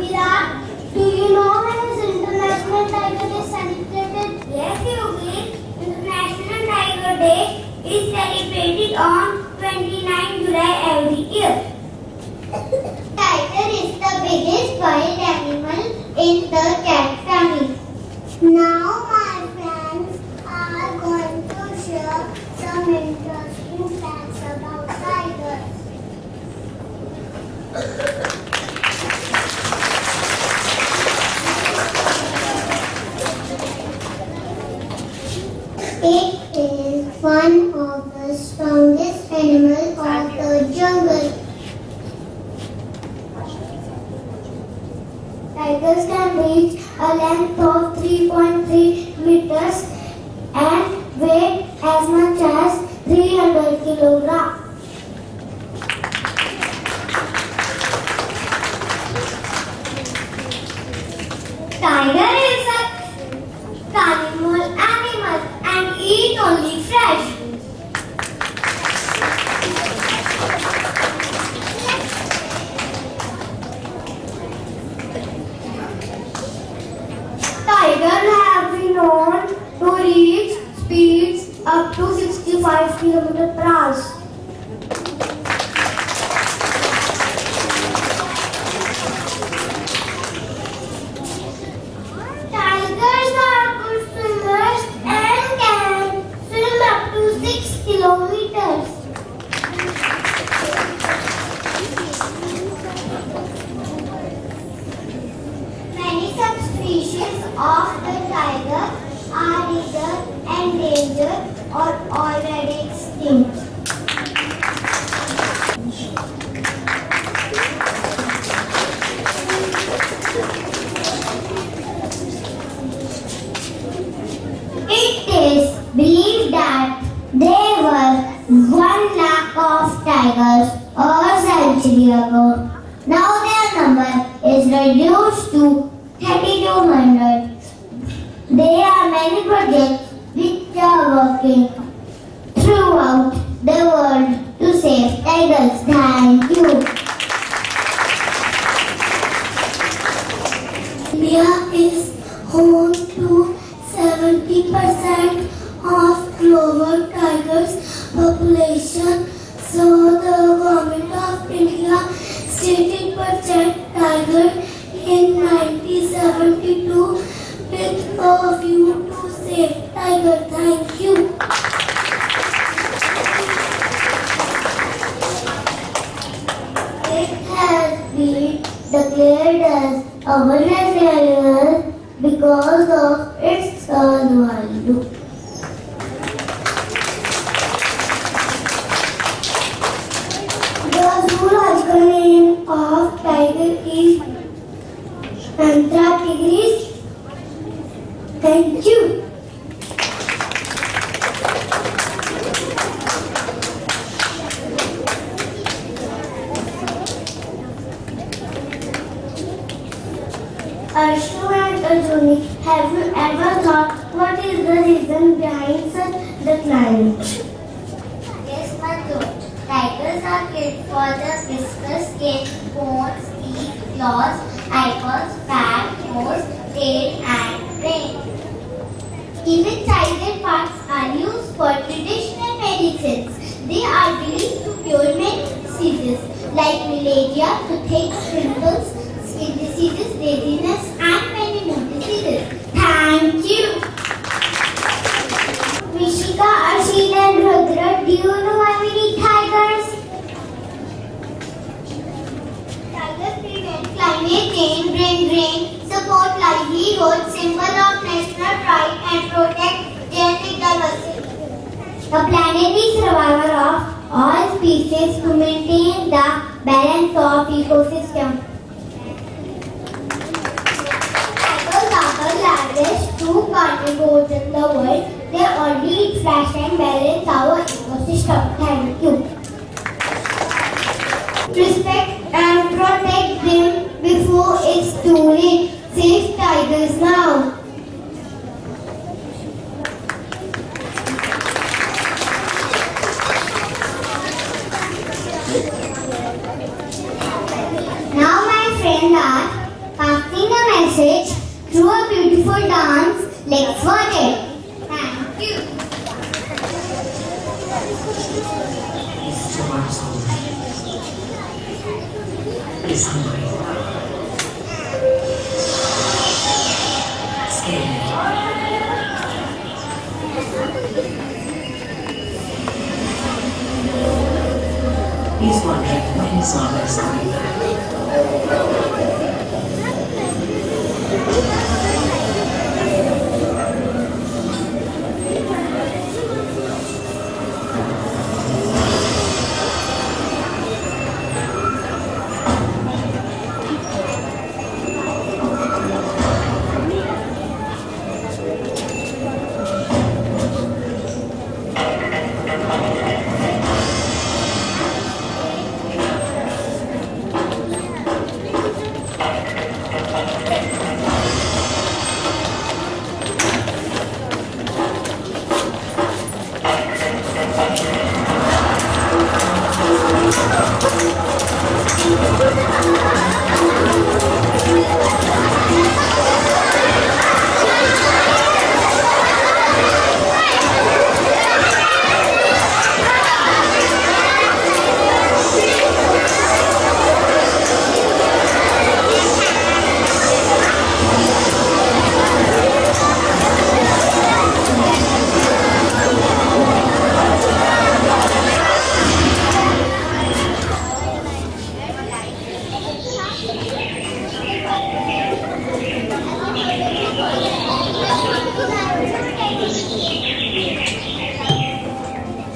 Virat, do you know when is International Tiger Day celebrated? Yes, Yogi. International Tiger Day is celebrated on 29 July every year. Tiger is the biggest wild animal in the cat family. Now my friends are going to share some interesting facts about tigers. It is one of the strongest animals of the jungle. Tigers can reach a length of 3.3 meters and weigh as much as 300 kilograms. Tiger is a carnivorous animal and eat only fresh. Tigers have been known to reach speeds up to 65 km/h. Tigers are good swimmers and can swim up to 6 kilometers. Many subspecies of the tiger are either endangered or already extinct. It is believed that there were 1 lakh of tigers a century ago. Now their number is reduced to 3,200. There are many projects which are working throughout the world to save tigers. Thank you. India is home to 70% of global tigers population. So the government of India stated Project Tiger in 1972 with a view to save tiger. Thank you. It has been declared as a wilderness area because of its value. The zoological name of tiger is Anthrax tigris. Thank you. Arshu and Arjuni, have you ever thought what is the reason behind such decline? Yes, Madhu. Tigers are killed for the viscous skin, bones, teeth, claws, eyeballs, fat, nose, tail, and brain. Even tiger parts are used for traditional medicines. They are believed to cure many diseases like malaria, toothache, pimples, skin diseases, dizziness, and many more diseases. Thank you. Vishika, Asheen and Rudra, do you know why we need tigers? Tigers prevent climate change, bring rain, support livelihood, symbol of national pride, and protect genetic diversity. The planet is survivor of all species to maintain the balance of ecosystem. Tigers are the largest two carnivores in the world. They only eat flesh and balance our ecosystem. Thank you. Respect and protect them before it's too late. Save tigers now. Now my friend asked through a beautiful dance. Let's watch it. Thank you. Is towards home. Is hungry. Scared. He's wondering when his mother is coming back.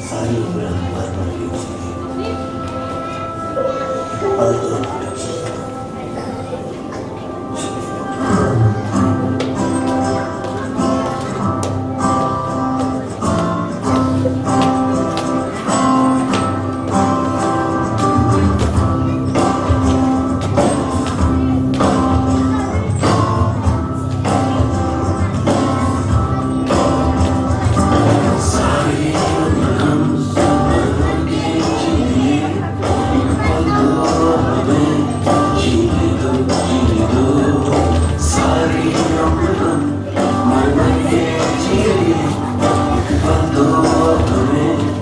सारी उम्र हमारे मन की थी और तो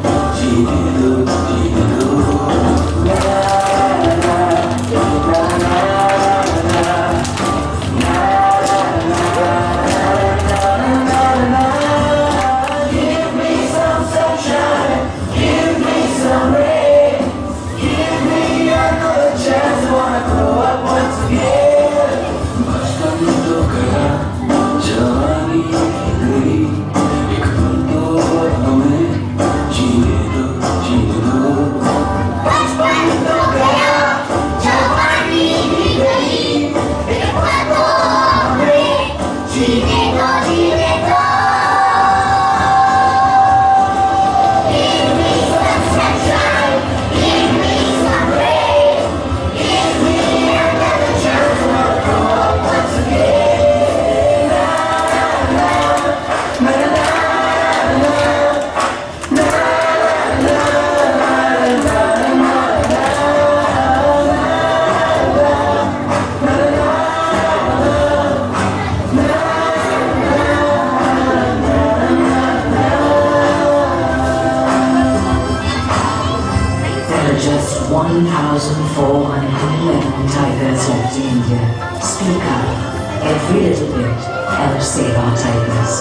Just 1,411 tigers left in India. Speak up. Every little bit helps save our tigers.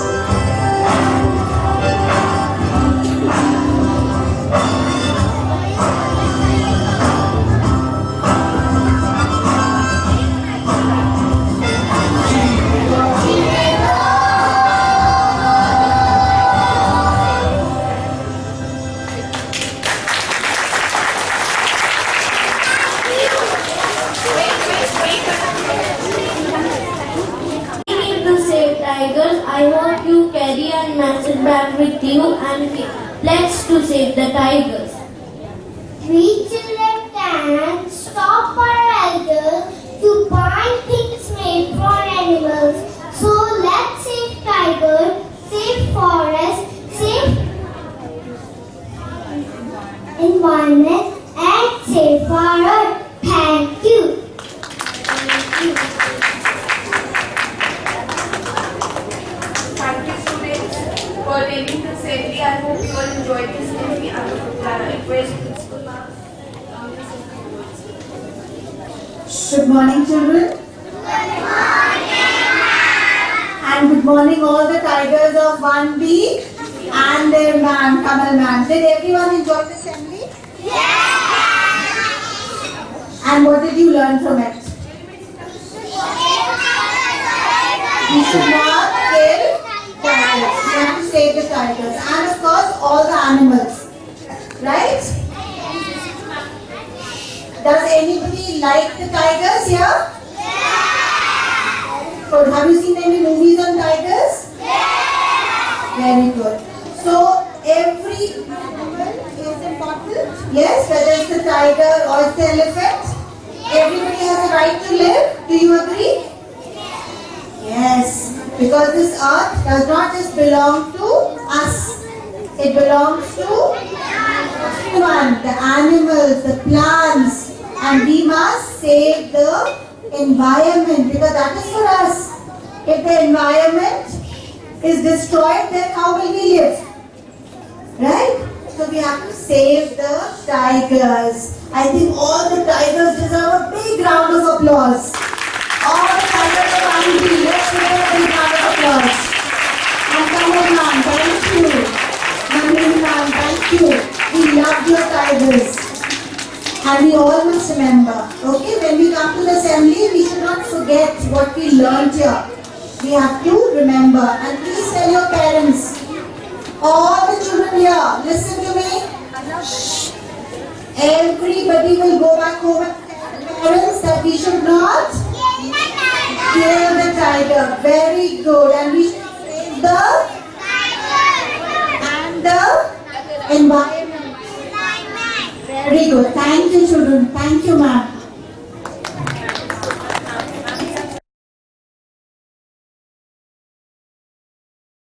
Tigers, I hope you carry a message back with you and let's to save the tigers. We children can stop our elders to buy things made for animals. So let's save tigers, save forests, save environment and save our earth. Thank you. Good morning, children. And good morning all the tigers of 1B and their man, Kamal man. Did everyone enjoy the assembly? And what did you learn from it? You should not kill tigers. You have to save the tigers. And of course, all the animals. Right? Does anybody like the tigers here? Good. Have you seen any movies on tigers? Very good. So every animal is important. Yes, whether it's the tiger or it's the elephant. Everybody has a right to live. Do you agree? Yes. Because this earth does not just belong to us. It belongs to everyone, the animals, the plants, and we must save the environment because that is for us. If the environment is destroyed, then how will we live? Right? So we have to save the tigers. I think all the tigers deserve a big round of applause. All the tigers of Andy, let's give them a big round of applause. And come on, ma'am, thank you. Nandini ma'am, thank you. We love your tigers. And we all must remember, okay, when we come to the assembly, we should not forget what we learned here. We have to remember. And please tell your parents, all the children here, listen to me. Everybody will go back home and tell parents that we should not kill the tiger. Very good. And we should save the and the environment. Very good. Thank you, children. Thank you, ma'am.